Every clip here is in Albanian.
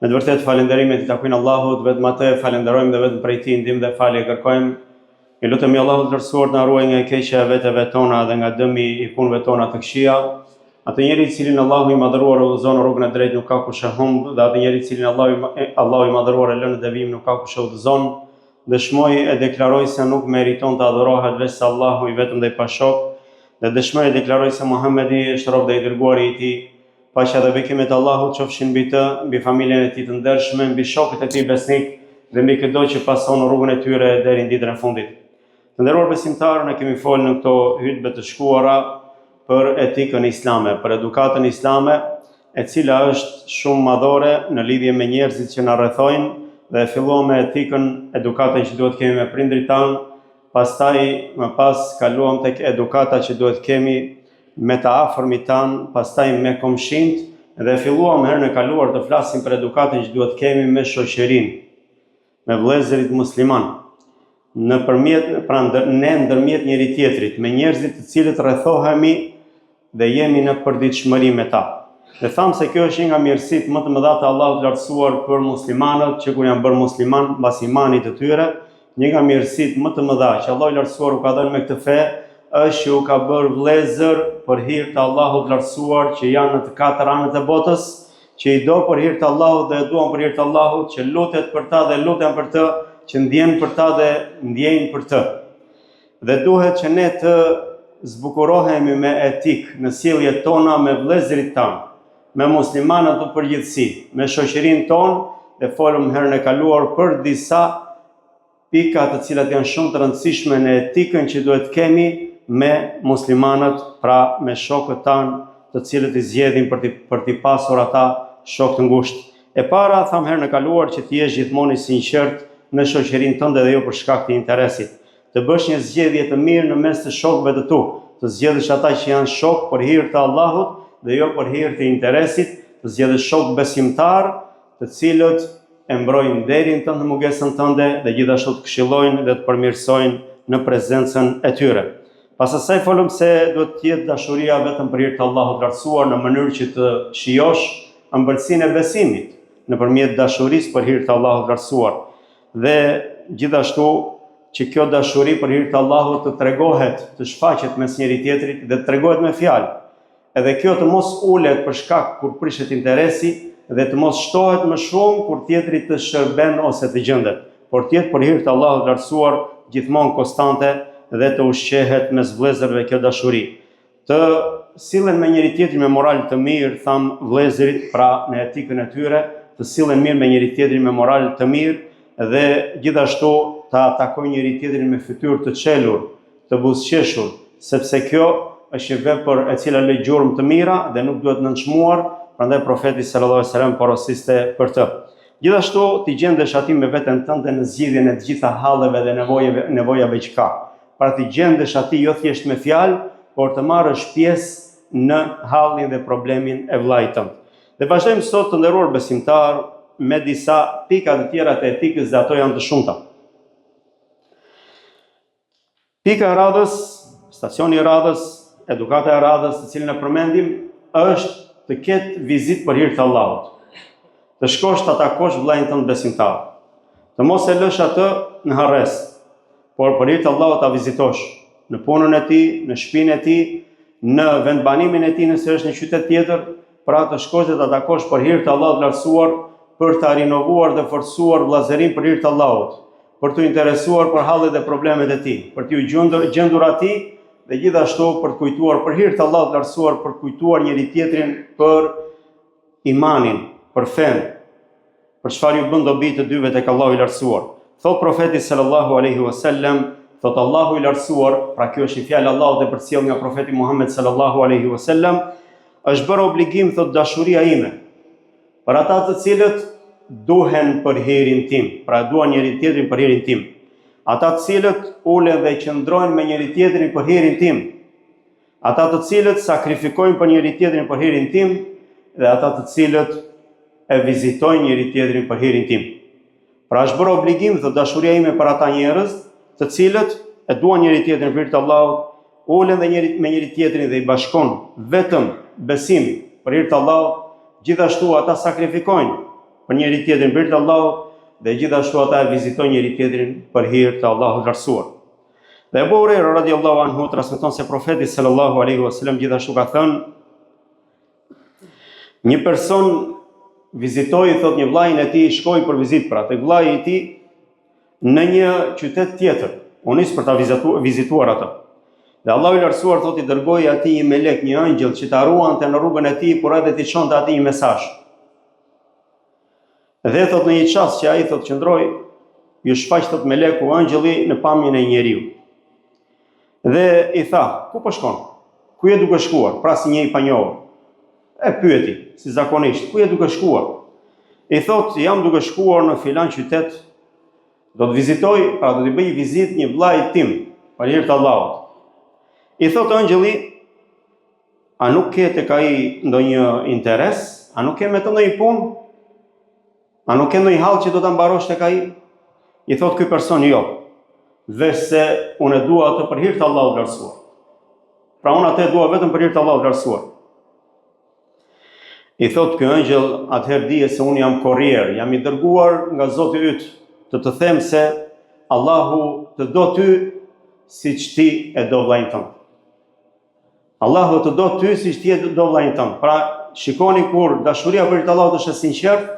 Me të vërtetë falënderimet i takojnë Allahut, vetëm atë falenderojmë dhe vetëm prej Tij ndihmë dhe falje kërkojmë. I lutemi Allahut të Lartësuar na ruaj nga keqja e veteve tona dhe nga dëmi i punëve tona të këqija. Atë njeri i cilin Allahu i madhëruar udhëzon rrugën e drejtë nuk ka kush e humb, dhe atë njeri i cilin Allahu i madhëruar e lën në devijim nuk ka kush e udhëzon. Dëshmoj e deklaroj se nuk meriton të adhurohet veç Allahu i vetëm dhe i pashok, dhe dëshmoj e deklaroj se Muhamedi është rob dhe i dërguari i Tij. Paqja dhe bekimet e Allahut qofshin mbi të, mbi familjen e Tij të ndershme, mbi shokët e Tij besnik dhe mbi çdo që pason rrugën e tyre deri në ditën e fundit. Të nderuar besimtarë, ne kemi folur në këto hutbe të shkuara për etikën islame, për edukatën islame, e cila është shumë madhore në lidhje me njerëzit që na rrethojnë, dhe filluam me etikën, edukatën që duhet kemi me prindrit tanë, pastaj më pas kaluam tek edukata që duhet kemi me të afërmit tanë, pastaj me komshinët, dhe filluam herën e kaluar të flasim për edukatën që duhet kemi me shoqërinë, me vëllezërit musliman, ne ndërmjet njëri tjetrit, me njerëzit të cilët rrethohemi dhe jemi në përditshmëri me ta. Dhe thamë se kjo është një nga mirësitë më të mëdha të Allahut të Lartësuar për muslimanët, që kur janë bërë musliman mbas imanit të tyre, një nga mirësitë më të mëdha që Allahu i Lartësuar u ka dhënë me këtë fe, është që u ka bërë vëllezër për hir të Allahut të Lartësuar, që janë në të katër anët e botës, që i do për hir të Allahut dhe e duan për hir të Allahut, që lutet për ta dhe luten për të, që ndjen për ta dhe ndjejnë për të. Dhe duhet që ne të zbukurohemi me etikë në sjelljet tona me vëllezërit tanë, me muslimanët në përgjithësi, me shoqërinë tonë, dhe folëm herën e kaluar për disa pika të cilat janë shumë të rëndësishme në etikën që duhet kemi me muslimanët, pra me shokët tanë, të cilët i zgjedhin për t'i pasur ata shokë të ngushtë. E para, tham herën e kaluar, që ti jesh gjithmonë i sinqert në shoqërinë tënde dhe jo për shkak të interesit. Të bësh një zgjedhje të mirë në mes të shokëve të tu, të zgjedhësh ata që janë shokë për hir të Allahut dhe jo për hir të interesit, të zgjedhësh shokë besimtar, të cilët e mbrojnë nderin tënd në mungesën tënde dhe gjithashtu të këshillojnë dhe të përmirësojnë në prezencën e tyre. Pas asaj folëm se duhet të jetë dashuria vetëm për hir të Allahut të Lartësuar, në mënyrë që të shijosh ëmbëlsinë e besimit nëpërmjet dashurisë për hir të Allahut të Lartësuar, dhe gjithashtu që kjo dashuri për hir të Allahut të tregohet, të shfaqet mes njëri tjetrit dhe të tregohet me fjalë. Edhe kjo të mos ulet për shkak kur prishet interesi dhe të mos shtohet më shumë kur tjetri të shërben ose të gjendet, por të jetë për hir të Allahut të Lartësuar gjithmonë konstante dhe të ushqehet mes vëllezërve kjo dashuri. Të sillen me njëri tjetrin me moral të mirë, tham vëllezërit, pra në etikën e tyre, të sillen mirë me njëri tjetrin me moral të mirë, dhe gjithashtu ta atakojnë njëri tjetrin me fytyrë të çelur, të buzëqeshur, sepse kjo është një vepër e cila lë gjurmë të mira dhe nuk duhet nënçmuar, prandaj profeti sallallahu alajhi wasallam porosiste për të. Gjithashtu ti gjendesh aty me veten tënde në zgjidhjen e të gjitha halleve dhe nevojave që ka. Pra ti gjendesh aty jo thjesht me fjalë, por të marrësh pjesë në hallin dhe problemin e vllait tënd. Dhe vazhdojmë sot të nderuar besimtar me disa pika të tjera të etikës, dhe ato janë të shumta. Pika e radhës, stacioni i radhës, edukata e radhës, të cilën e përmendim, është të ketë vizitë për hir të Allahut. Të shkosh të atakosh vllain tënd besimtar. Të mos e lësh atë në harres, por për hir të Allahut ta vizitosh në punën e tij, në shtëpinë e tij, në vendbanimin e tij nëse është në qytet tjetër, pra të shkosh dhe të atakosh për hir të Allahut të Lartësuar, për të rinovuar dhe forcuar vllazërinë për hir të Allahut, për të interesuar për hallet dhe problemet e tij, për t'u gjendur atij, dhe gjithashtu për të kujtuar për hir të Allahut të Lartësuar, për të kujtuar njëri tjetrin për imanin, për fen, për çfarë ju bën dobi të dyve tek Allahu i Lartësuar. Thot profeti sallallahu alaihi wasallam, thot Allahu i Lartësuar, pra kjo është fjalë Allahut e përcjell nga profeti Muhammed sallallahu alaihi wasallam, është bërë obligim, thot, dashuria ime për ata të cilët duhen për hirin tim, pra duan njëri tjetrin për hirin tim. Ata të cilët ulen dhe qëndrojnë me njëri tjetrin për hirin tim. Ata të cilët sakrifikojnë për njëri tjetrin për hirin tim, dhe ata të cilët e vizitojnë njëri tjetrin për hirin tim. Pra është bërë obligim, thot, dashuria ime për ata njerëz të cilët e duan njëri tjetrin për hir të Allahut, ulen dhe me njëri tjetrin dhe i bashkon vetëm besim për hir të Allahut. Gjithashtu ata sakrifikojnë për njëri tjetrin për hir të Allahut dhe gjithashtu ata e vizitojnë njëri tjetrin për hir të Allahut të lartësuar. Dhe Abu Huraira radiallahu anhu transmeton se profeti sallallahu alaihi wasallam gjithashtu ka thënë: një person vizitoi, thot, një vllajin e tij, shkoi për vizitë pra tek vllai i tij në një qytet tjetër. U nis për ta vizituar atë. Dhe Allahu i lartësuar thot i dërgoi atij një melek, një angjëll që ta ruante në rrugën e tij, por edhe t'i çonte atij një mesazh. Dhe thot në një çast që ai thot qëndroi, ju shfaq thot meleku angjëlli në pamjen e njeriu. Dhe i tha: ku po shkon? Ku je duke shkuar? Pra si një i panjohur. E pyeti, si zakonisht, ku je duke shkuar? I thot: jam duke shkuar në filan qytet, do të vizitoj, pra do t'i bëj vizitë një vllajit tim, për hir të Allahut. I thot angjëlli: a nuk ke tek ai ndonjë interes? A nuk ke me të ndonjë punë? A nuk ke ndonjë hall që do ta mbarosh tek ai? I thot ky person: jo, veç se unë e dua atë për hir të Allahut të lartësuar. Pra unë atë e dua vetëm për hir të Allahut të lartësuar. I thot ky angjëll: atëherë dije se unë jam korrier, jam i dërguar nga Zoti yt të them se Allahu të do ty siç ti e do vllajin tënd. Allahu të do ty siç ti e do vllajin tënd. Pra shikoni kur dashuria për të Allahut është e sinqertë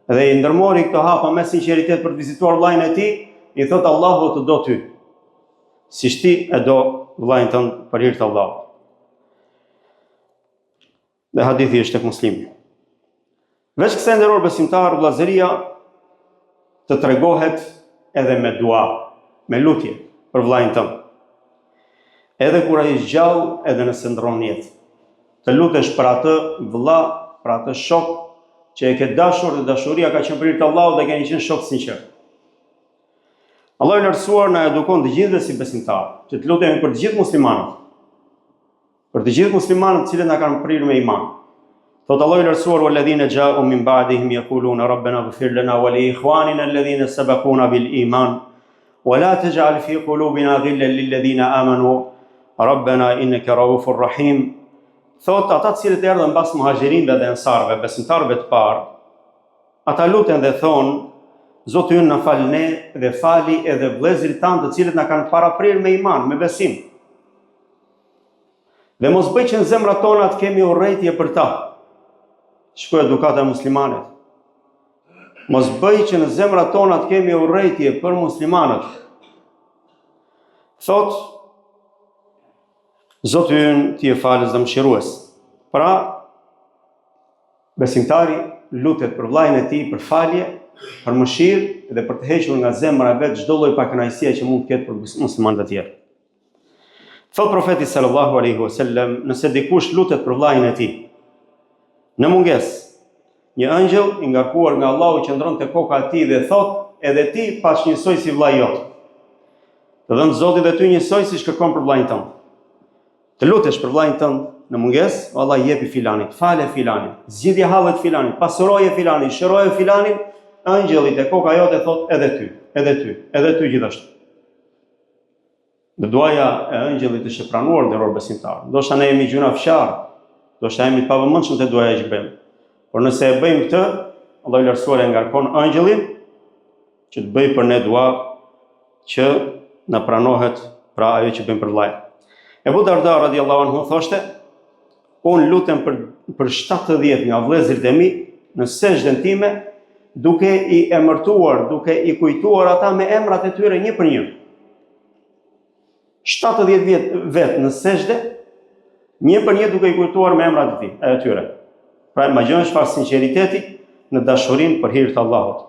dhe i ndërmori këto hapa me sinqeritet për të vizituar vllajin e tij, i thot Allahu të do ty siç ti e do vllajin tënd për hir të Allahut. Dhe hadithi është tek Muslimi. Veç kësaj nderor besimtar, vllazëria të tregohet edhe me dua, me lutje për vllajin tënd. Edhe kur ai është gjallë, edhe nëse ndron jetë. Të lutesh për atë vëlla, për atë shok që e ke dashur dhe dashuria ka qenë për hir të Allahut dhe keni qenë shok sinqert. Allahu i lartësuar na edukon të gjithëve si besimtarë, që të lutemi për të gjithë muslimanët. Për të gjithë muslimanët të cilët na kanë prirë me iman. Thot Allahu i lartësuar: "Walladhina ja'u min ba'dihim yaquluna rabbana ighfir lana wa li ikhwanina alladhina sabaquna bil iman wa la taj'al fi qulubina ghillan lil ladhina amanu rabbana innaka ra'ufur rahim." Thot ata të cilët erdhën mbas muhaxhirinëve dhe ansarëve, besimtarëve të parë, ata luten dhe thonë: Zoti ynë na fal ne dhe fali edhe vëllezërit tanë të cilët na kanë paraprirë me iman, me besim. Dhe mos bëj që në zemrat tona të kemi urrëtie për ta. Shkoj edukata e muslimanët. Mos bëj që në zemrat tona të kemi urrëtie për muslimanët. Thot Zoti ynë ti e falës dhe mëshirues. Pra besimtari lutet për vllajën e tij për falje, për mëshirë dhe për të hequr nga zemra e vet çdo lloj pakënaqësie që mund të ketë për muslimanët e tjerë. Thot profeti sallallahu alaihi wasallam: nëse dikush lutet për vllajën e tij, në mungesë, një angjëll i ngarkuar nga Allahu qëndron te koka e tij dhe thot: edhe ti pash njësoj si vllai jot. Të dhënë Zoti dhe ty njësoj si kërkon për vllajën tënd. Të lutesh për vllajën tënd në mungesë, Allah jepi filanit, fale filanin, zgjidhje hallet filanit, pasuroje filanin, shëroje filanin, angjëlli te koka jote thot: edhe ty, edhe ty, edhe ty gjithashtu. Dhe duaja e angjëllit është e pranuar nderor besimtar. Ndoshta ne jemi gjuna fqar, ndoshta jemi të pavëmendshëm te duaja që bëjmë. Por nëse e bëjmë këtë, Allahu i lartësuar e ngarkon angjëllin që të bëjë për ne dua që na pranohet pra ajo që bëjmë për vllajën. Ebu Darda radiallahu anhu thoshte: unë lutem për 70 nga vëllezërit e mi në sejdën time, duke i emërtuar, duke i kujtuar ata me emrat e tyre një për një. 70 vetë në sejdë, një për një duke i kujtuar me emrat e tyre. Pra imagjinoni çfarë sinqeriteti në dashurinë për hir të Allahut.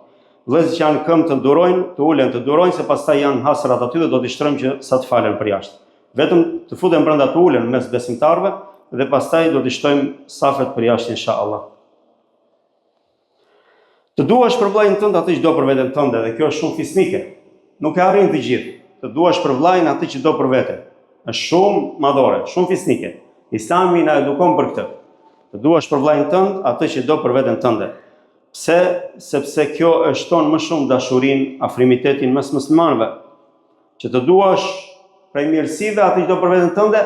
Vëllezërit që janë këmbë të durojnë, të ulen të durojnë, se pastaj janë hasrat aty dhe do t'i shtrojmë që sa të falen për jashtë. Vetëm të futen brenda të ulen mes besimtarëve dhe pastaj do t'i shtojmë safet për jashtë inshallah. Të duash për vllajën tënd atë që do për veten tënde, dhe kjo është shumë fisnike. Nuk e arrin të gjithë. Të duash për vllajën atë që do për vete. Është shumë madhore, shumë fisnike. Islami na edukon për këtë. Të duash për vllajën tënd atë që do për veten tënde. Pse? Sepse kjo e shton më shumë dashurinë, afrimitetin mes muslimanëve. Që të duash prej mirësive atë që do për veten tënde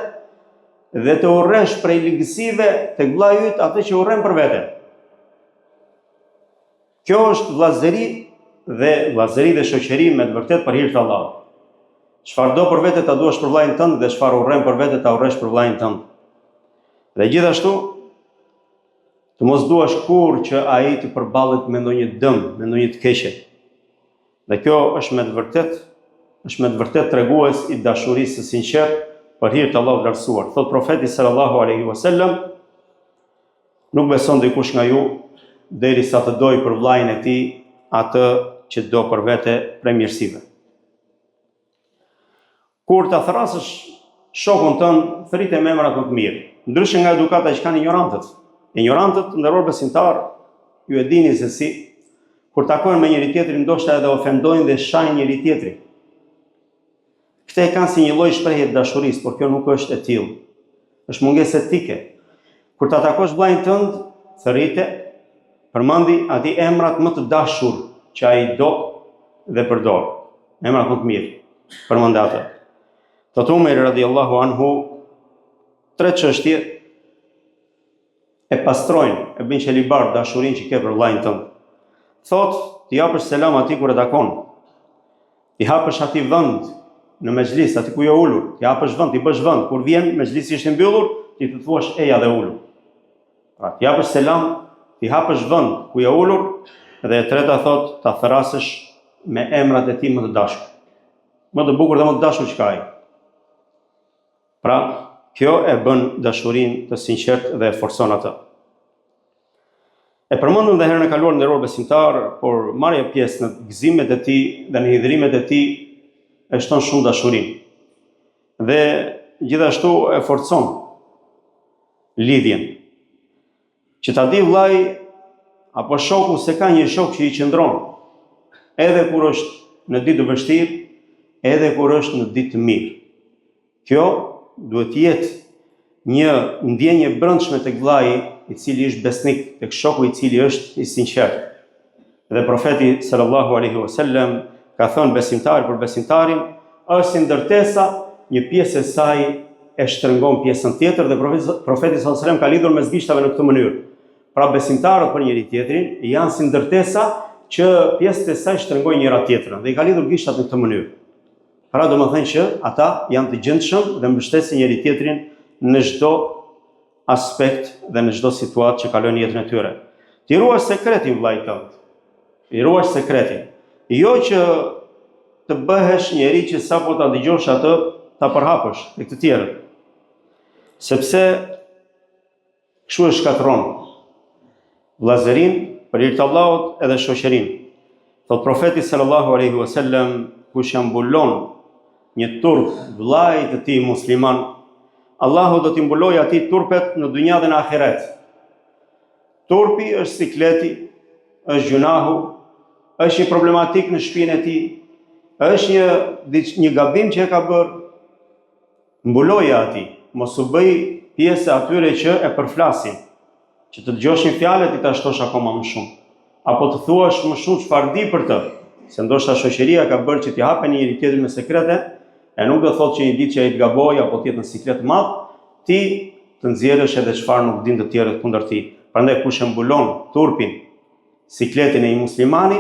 dhe të urresh prej ligësive tek vllai yt atë që urren për vete. Kjo është vllazëri dhe shoqëri me të vërtet për hir të Allahut. Çfarë do për vete ta duash për vllajën tënd dhe çfarë urren për vete ta urresh për vllajën tënd. Dhe gjithashtu të mos duash kurrë që ai të përballet me ndonjë dëm, me ndonjë të keqe. Dhe kjo është me të vërtet tregues i dashurisë së sinqertë për hir të Allahut lartësuar. Thot profeti sallallahu alaihi wasallam, nuk beson dikush nga ju derisa të dojë për vllajën e tij atë që do për vete prej mirësive. Kur ta thrasësh shokun tënd, thritë me emrat më të mirë. Ndryshe nga edukata që kanë ignorantët. Ignorantët, nderuar besimtar, ju e dini se si kur takojnë me njëri tjetrin, ndoshta edhe ofendojnë dhe shajnë njëri tjetrin. Këte e kanë si një lloj shprehje dashurisë, por kjo nuk është e tillë. Është mungesë etike. Kur ta takosh vllajën tënd, thërrite, përmendi atij emrat më të dashur që ai do dhe përdor. Emrat më të mirë. Përmend atë. Thot Umar radiallahu anhu, 3 çështje e pastrojnë, e bëjnë qelibar dashurinë që ke për vllajën tënd. Thot, t'i japësh selam atij kur e takon. T'i hapësh atij vend në mezhlis, aty ku je ulur. T'i hapësh vend, t'i bësh vend. Kur vjen mezhlisi është i mbyllur, ti të thuash eja dhe ulu. Pra, t'i japësh selam, t'i hapësh vend ku je ulur, dhe e treta thot, ta thrasësh me emrat e tij më të dashur. Më të bukur dhe më të dashur që ka ai. Pra, kjo e bën dashurinë të sinqertë dhe e forcon atë. E përmendëm dhe herën e kaluar nderuar besimtar, por marrja pjesë në gëzimet e tij dhe në hidhrimet e tij e shton shumë dashurinë. Dhe gjithashtu e forcon lidhjen. Që ta di vllai apo shoku se ka një shok që i qëndron, edhe kur është në ditë të vështirë, edhe kur është në ditë të mirë. Kjo duhet jetë një ndjenje brendshme tek vllai i cili është besnik, tek shoku i cili është i sinqert. Dhe profeti sallallahu alaihi wasallam ka thënë besimtari për besimtarin është si ndërtesa, një pjesë e saj e shtrëngon pjesën tjetër dhe profeti sallallahu alaihi wasallam ka lidhur mes gishtave në këtë mënyrë. Pra besimtarët për njëri tjetrin janë si ndërtesa që pjesët e saj shtrëngojnë njëra tjetrën dhe i ka lidhur gishtat në këtë mënyrë. Pra do më thënë që ata janë të gjendshëm dhe mbështesin njëri tjetrin në çdo aspekt dhe në çdo situatë që kalojnë jetën e tyre. Ti ruash sekretin vllai tënd. I ruash sekretin. Jo që të bëhesh njeri që sapo ta dëgjosh atë, ta përhapësh tek të tjerët. Sepse kështu e shkatron vllazërinë për hir të Allahut edhe shoqërinë. Thot profeti sallallahu alaihi wasallam, kush ja mbulon një turp vllajt të tij musliman, Allahu do t'i mbulojë atij turpet në dynja dhe në ahiret. Turpi është sikleti, është gjunahu, është një problematik në shtëpinë e tij, është një gabim që e ka bërë. Mbuloja atij, mos u bëj pjesë atyre që e përflasin, që të dëgjoshin fjalët i ta shtosh akoma më shumë, apo të thuash më shumë çfarë di për të, se ndoshta shoqëria ka bërë që t'i hapen njëri tjetrit me sekrete, e nuk do thotë që një ditë që ai të gabojë apo të jetë në siklet të madh, ti të nxjerrësh edhe çfarë nuk din të tjerët kundër tij. Prandaj kush e mbulon turpin, sikletin e një muslimani,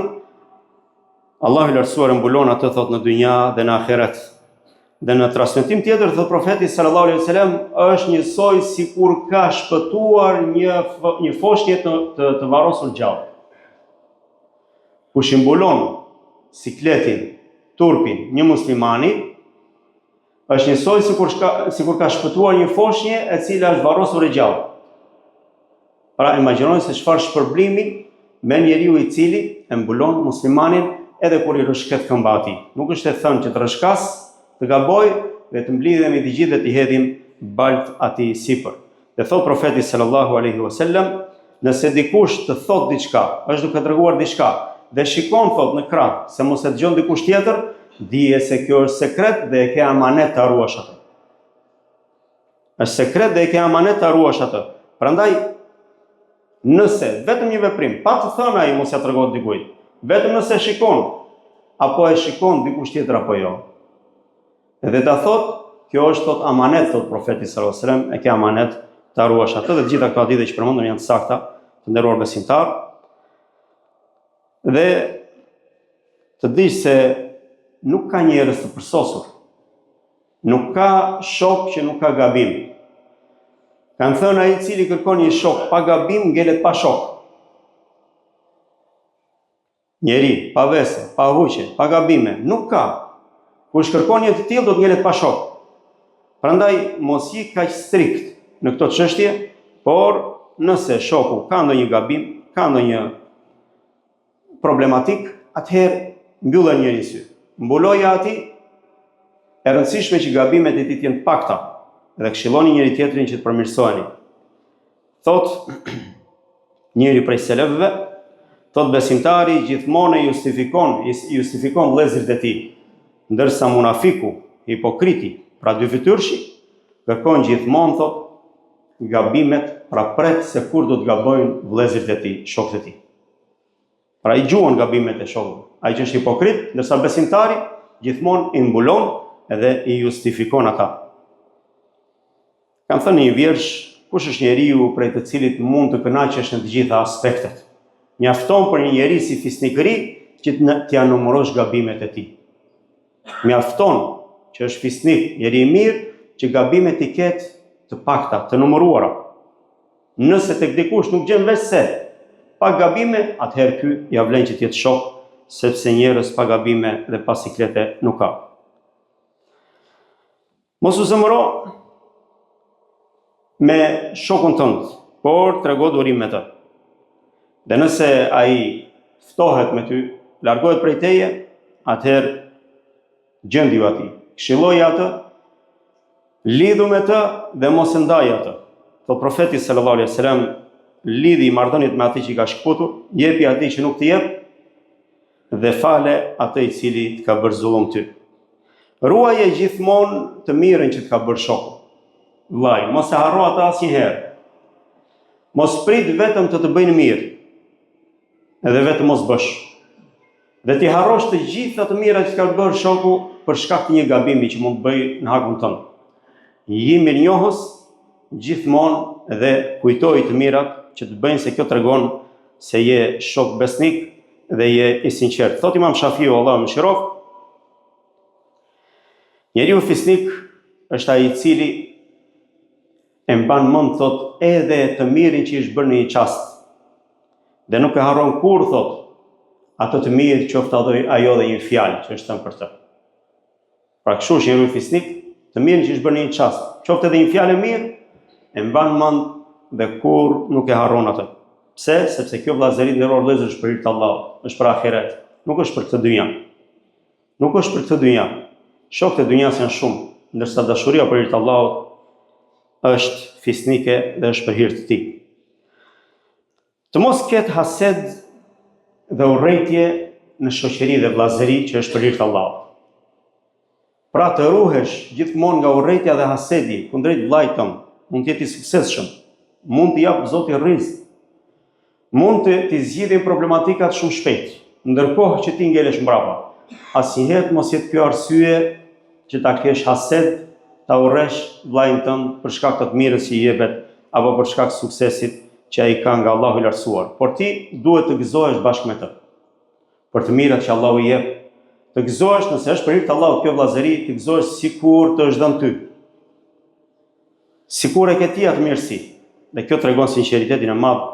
Allahu i lartësuar e mbulon atë thot në dynja dhe në ahiret. Dhe në transmetim tjetër thot profeti sallallahu alaihi wasallam, është njësoj sikur ka shpëtuar një foshnjë të varrosur gjallë. Kush i mbulon sikletin, turpin një muslimani, është njësoj sikur ka shpëtuar një foshnjë e cila është varrosur e gjallë. Pra imagjinoni se çfarë shpërblimi me njeriu i cili e mbulon muslimanin edhe kur i rrëshket këmba atij. Nuk është e thënë që të rrëshkas, të gaboj dhe të mblidhemi të gjithë dhe të hedhim balt atij sipër. Dhe thot profeti sallallahu alaihi wasallam, nëse dikush të thot diçka, është duke treguar diçka, dhe shikon thot në krah se mos e dëgjon dikush tjetër, dije se kjo është sekret dhe e ke amanet të ruash atë. Është sekret dhe e ke amanet të ruash atë. Prandaj, nëse vetëm një veprim, pa të thënë ai mos ja tregon dikujt, vetëm nëse shikon, apo e shikon dikush tjetër apo jo. Edhe ta thot, kjo është thot amanet, thot profeti sallallahu alajhi wasallam, e ke amanet të ruash atë, dhe gjitha këto hadithe që përmendëm janë të sakta, të nderuar besimtar. Dhe të dish se nuk ka njerëz të përsosur. Nuk ka shok që nuk ka gabim. Kanë thënë ai i cili kërkon një shok pa gabim ngelet pa shok. Njeri pa vese, pa huqe, pa gabime, nuk ka. Kush kërkon një të tillë do të ngelet pa shok. Prandaj mos i kaq strikt në këto çështje, por nëse shoku ka ndonjë gabim, ka ndonjë problematik, atëherë mbyllë njëri sy. Mbuloja atij, e rëndësishme që gabimet e tij të jenë pakta dhe këshilloni njëri tjetrin që të përmirësoheni. Thot njëri prej selefëve, thot besimtari gjithmonë justifikon vëllezërit e tij, ndërsa munafiku, hipokriti, pra dy fytyrshi, kërkon gjithmonë thot gabimet, pra pret se kur do të gabojnë vëllezërit e tij, shokët e tij. Pra i gjuan gabimet e shokëve. Ai që është hipokrit, ndërsa besimtari gjithmonë i mbulon edhe i justifikon ata. Kam thënë një vjersh, kush është njeriu prej të cilit mund të kënaqesh në të gjitha aspektet. Mjafton për një njeri si fisnikëri që t'ja numërosh gabimet e tij. Mjafton që është fisnik, njeri i mirë, që gabimet i ketë të pakta, të numëruara. Nëse tek dikush nuk gjen vesh se pa gabime, atëherë ky ja vlen që të jetë shok, sepse njerëz pa gabime dhe pa siklete nuk ka. Mos u zemëro me shokun tënd, por trego durim me të. Dhe nëse ai ftohet me ty, largohet prej teje, atëherë gjendju atij, këshilloj atë, lidhu me të dhe mos e ndaj atë. Thot profeti sallallahu alaihi wasallam, lidhi marrëdhëniet me atij që i ka shkputur, jepi atij që nuk të jep dhe fale atë i cili të ka bërë zullum ty. Ruaje gjithmonë të mirën që të ka bërë shoku. Vllai, mos e harro atë asnjëherë. Mos prit vetëm të bëjnë mirë, edhe vetëm mos bësh. Dhe ti harrosh të gjitha të mirat që ka bërë shoku për shkak të një gabimi që mund të bëj në hakun tënd. Ji mirënjohës gjithmonë dhe kujtoj të mirat që të bëjnë, se kjo tregon se je shok besnik dhe je i sinqert. Thot Imam Shafiu, Allahu mëshiroft, njeriu fisnik është ai i cili e mban mend thot edhe të mirin që i është bërë në një çast. Dhe nuk e harron kur thot ato të mirë, qoftë ajo dhe një fjalë që është thënë për të. Pra kështu është njeriu fisnik, të mirën që i është bërë në një çast, qoftë edhe një fjalë mirë, e mban mend dhe kur nuk e harron atë. Pse? Sepse kjo vllazëri nderor vëllezër është për hir të Allahut, është për ahiret, nuk është për këtë dynja. Nuk është për këtë dynja. Shokët e dynjas janë shumë, ndërsa dashuria për hir të Allahut është fisnike dhe është për hir të tij. Të mos ketë hased dhe urrejtje në shoqëri dhe vllazëri që është për hir të Allahut. Pra të ruhesh gjithmonë nga urrejtja dhe hasedi kundrejt vllajt tënd, mund të jetë i suksesshëm, mund të jap Zoti rrezik, mund të zgjidhin problematikat shumë shpejt, ndërkohë që ti ngelesh mbrapa. Asnjëherë mos jetë kjo arsye që ta kesh hased, ta urresh vllajin tënd për shkak të mirës që i jepet apo për shkak të suksesit që ai ka nga Allahu i lartësuar. Por ti duhet të gëzohesh bashkë me të për të mirat që Allahu i jep. Të gëzohesh nëse është për hir të Allahut kjo vllazëri, të gëzohesh sikur të është dhënë ty. Sikur e ke ti atë mirësi. Dhe kjo tregon sinqeritetin e madh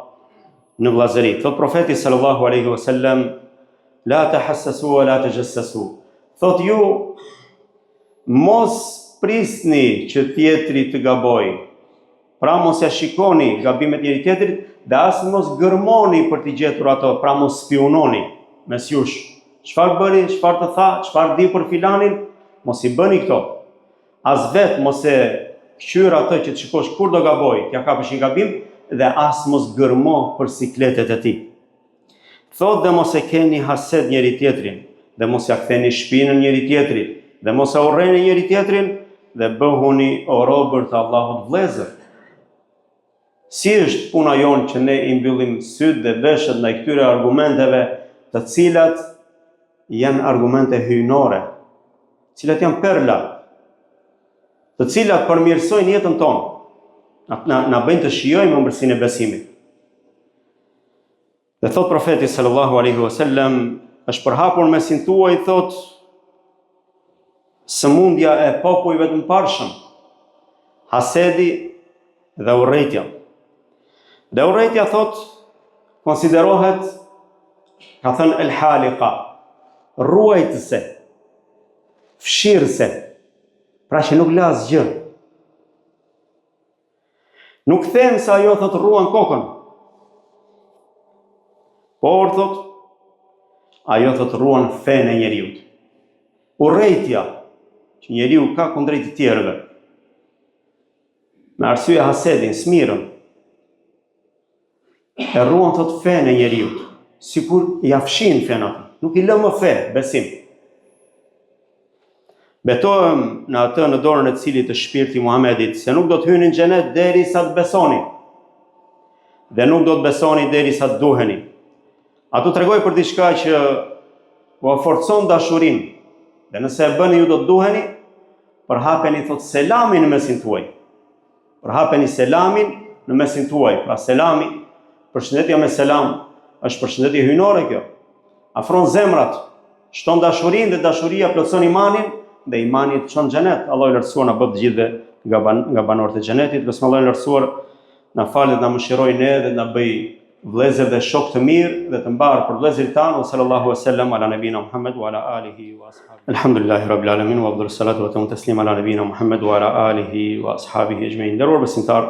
në vllazëri. Thot profeti sallallahu alaihi wasallam, la tahassasu wa la tajassasu. Thot ju mos prisni që tjetri të gabojë. Pra mos ja shikoni gabimet njëri tjetrit dhe as mos gërmoni për të gjetur ato, pra mos spiononi mes jush. Çfarë bëri, çfarë të tha, çfarë di për filanin, mos i bëni këto. As vetë mos e qyr atë që të shikosh kur do gaboj, t'ja kapësh një gabim dhe as mos gërmo për sikletet e tij. Thot dhe mos e keni hased njëri tjetrin, dhe mos ja ktheni shpinën njëri tjetrit, dhe mos e urreni njëri tjetrin dhe bëhuni o robër të Allahut vëllezër. Si është puna jonë që ne i mbyllim syt dhe veshët ndaj këtyre argumenteve, të cilat janë argumente hyjnore, të cilat janë perla, të cilat përmirësojnë jetën tonë, na bëjnë të shijojmë ëmbëlsinë e besimit. Dhe thot profeti sallallahu alaihi wasallam, është përhapur mesin tuaj, thot, sëmundja e popujve të mparshëm, hasedi dhe urrejtja. Dhe urrejtja, thot, konsiderohet, ka thënë el halika, ruajtëse, fshirëse, pra që nuk la asgjë. Nuk them se ajo, thot, ruan kokën, por, thot, ajo, thot, ruan fenë e njeriut. Urrejtja që njeriu ka kundrejt të tjerëve, me arsye hasedin, smirën, e ruan, thot, fenë e njeriut, sikur ja fshin fenë atë, nuk i lë më fe, besim. Betohem në atë në dorën e cilit të shpirti Muhamedit, se nuk do të hynin në xhenet derisa të besoni, dhe nuk do të besoni derisa të duheni. Ato tregoj për diçka që u forcon dashurinë, dhe nëse e bëni ju do të duheni, përhapeni, thot, selamin në mesin tuaj. Përhapeni selamin në mesin tuaj. Pra selami, përshëndetja me selam, është përshëndetje hyjnore kjo. Afron zemrat, shton dashurinë dhe dashuria plotson imanin, dhe imani të çon në xhenet. Allahu i lartësuar na bëj të gjithë nga banorët e xhenetit. Lutem Allahu i lartësuar na falë dhe na mëshirojë ne dhe na bëj vëllezër dhe shok të mirë dhe të mbarë për vëllezërit tanë. Sallallahu alaihi wasallam ala nabina Muhammad wa ala alihi wa ashabihi. Alhamdulillahi rabbil alamin wa afdalu salatu wa taslim ala nabina Muhammad wa ala alihi wa ashabihi ecma'in. Nderuar besimtar,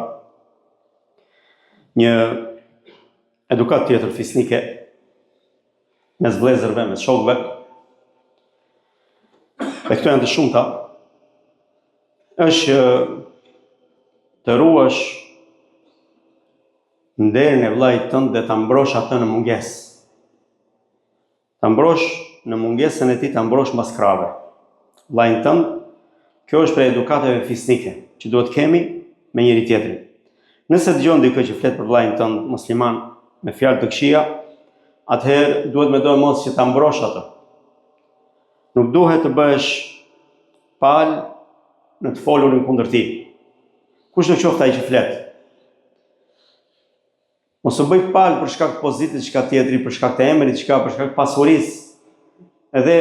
një edukat tjetër fisnike mes vëllezërve, mes shokëve, dhe këto janë të shumta, është të ruash nderin e vllajt tënd dhe ta mbrosh atë në mungesë. Ta mbrosh në mungesën e tij, ta mbrosh mbas krave. Vllajin tënd, kjo është për edukatave fisnike që duhet kemi me njëri tjetrin. Nëse dëgjon dikë që flet për vllajin tënd musliman me fjalë të këqija, atëherë duhet me dorë mos që ta mbrosh atë. Nuk duhet të bëhesh pal në të folurin kundër tij. Kush do qoftë ai që flet. Mos u bëj pal për shkak të pozitës çka tjetri, për shkak të emrit çka, për shkak të pasurisë, edhe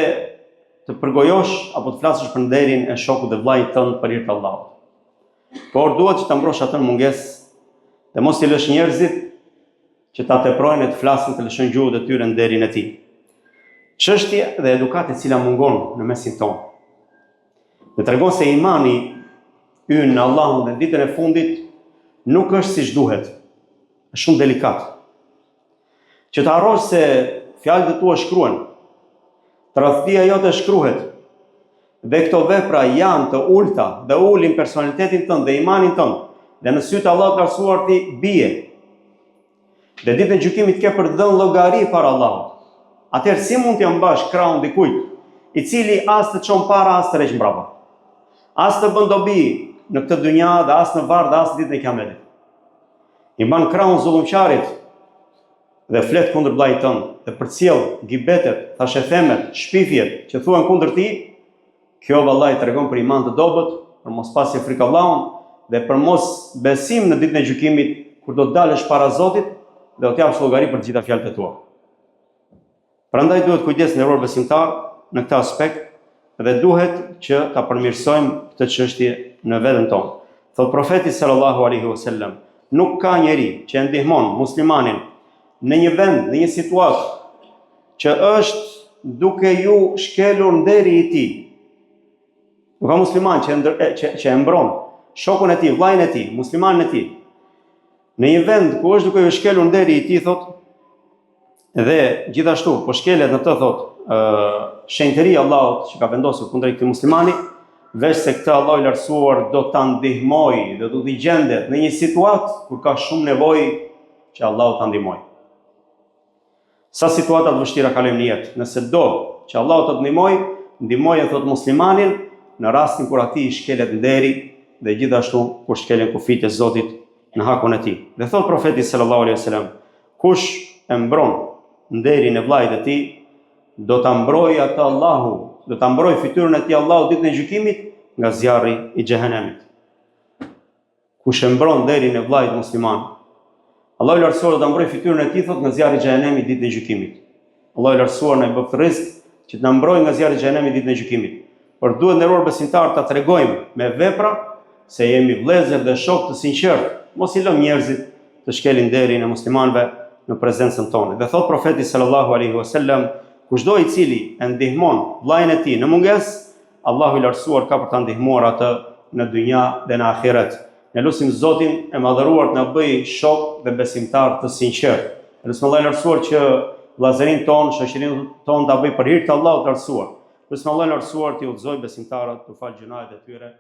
të përgojosh apo të flasësh për nderin e shokut dhe vllajit tënd për hir të Allahut. Por duhet që ta mbrosh atë në mungesë dhe mos i lësh njerëzit që ta teprojnë e të flasin, të lëshojnë gjuhën e tyre nderin e tij. Çështje dhe edukat e cila mungon në mesin tonë. Dhe tregon se imani ynë në Allahun dhe ditën e fundit nuk është siç duhet. Është shumë delikat. Që të harrosh se fjalët e tua shkruhen, tradhtia jote shkruhet, dhe këto vepra janë të ulta dhe ulin personalitetin tënd dhe imanin tënd, dhe në sytë Allahut të lartësuar ti bie. Dhe ditën e gjykimit ke për të dhënë llogari para Allahut. Atëherë si mund t'ja mbash krahun dikujt, i cili as të çon para, as të rreq mbrapa, as të bën dobi në këtë dynja dhe as në varr dhe as ditën e Kiametit. I ban krahun zullumqarit dhe flet kundër vllajit tënd dhe përcjell gibetet, thashethemet, shpifjet që thuan kundër tij, kjo vallahi tregon për iman të dobët, për mos pasje frikë Allahun dhe për mos besim në ditën e gjykimit kur do të dalësh para Zotit dhe do të japësh llogari për të gjitha fjalët e tua. Prandaj duhet kujdes nderuar besimtar në këtë aspekt dhe duhet që ta përmirësojmë këtë çështje në veten tonë. Thot profeti sallallahu alaihi wasallam, nuk ka njeri që e ndihmon muslimanin në një vend, në një situatë që është duke ju shkelur nderi i tij. Nuk ka musliman që e mbron shokun e tij, vllajin e tij, muslimanin e tij. Në një vend ku është duke ju shkelur nderi i tij, thot, dhe gjithashtu po shkelet në të, thot, shenjtëria e Allahut që ka vendosur kundrejt këtij muslimani, veç se këtë Allah i lartësuar do ta ndihmojë dhe do t'i gjendet në një situatë kur ka shumë nevojë që Allahu ta ndihmojë. Sa situata të vështira kalojmë në jetë, nëse do që Allahu të ndihmojë, ndihmojë thot muslimanin në rastin kur atij i shkelet nderi dhe gjithashtu kur shkelen kufit e Zotit në hakun e tij. Dhe thot profeti sallallahu alaihi wasallam, kush e mbron nderin e vllajit të tij, do ta mbrojë atë Allahu, do ta mbrojë fytyrën e tij Allahu ditën e gjykimit nga zjarri i xhehenemit. Kush e mbron nderin e vllajit musliman, Allahu i lartësuar do ta mbrojë fytyrën e tij thot nga zjarri i xhenemit ditën e gjykimit. Allahu i lartësuar na bëft rrezik që të na mbrojë nga zjarri i xhenemit ditën e gjykimit. Por duhet nderuar besimtar ta tregojmë me vepra se jemi vëllezër dhe shok të sinqert. Mos i lëm njerëzit të shkelin derin e muslimanëve në prezencën tonë. Dhe thot profeti sallallahu alaihi wasallam, kushdo i cili e ndihmon vllajën e tij në mungesë, Allahu i lartësuar ka për ta ndihmuar atë në dynja dhe në ahiret. Ne lutim Zotin e madhëruar të na bëjë shok dhe besimtar të sinqert. Ne lutim Allahun e lartësuar që vllazërinë tonë, shoqërinë tonë ta bëjë për hir të Allahut të lartësuar. Lutim Allahun e lartësuar të udhëzojë besimtarët të falë gjunahet e tyre.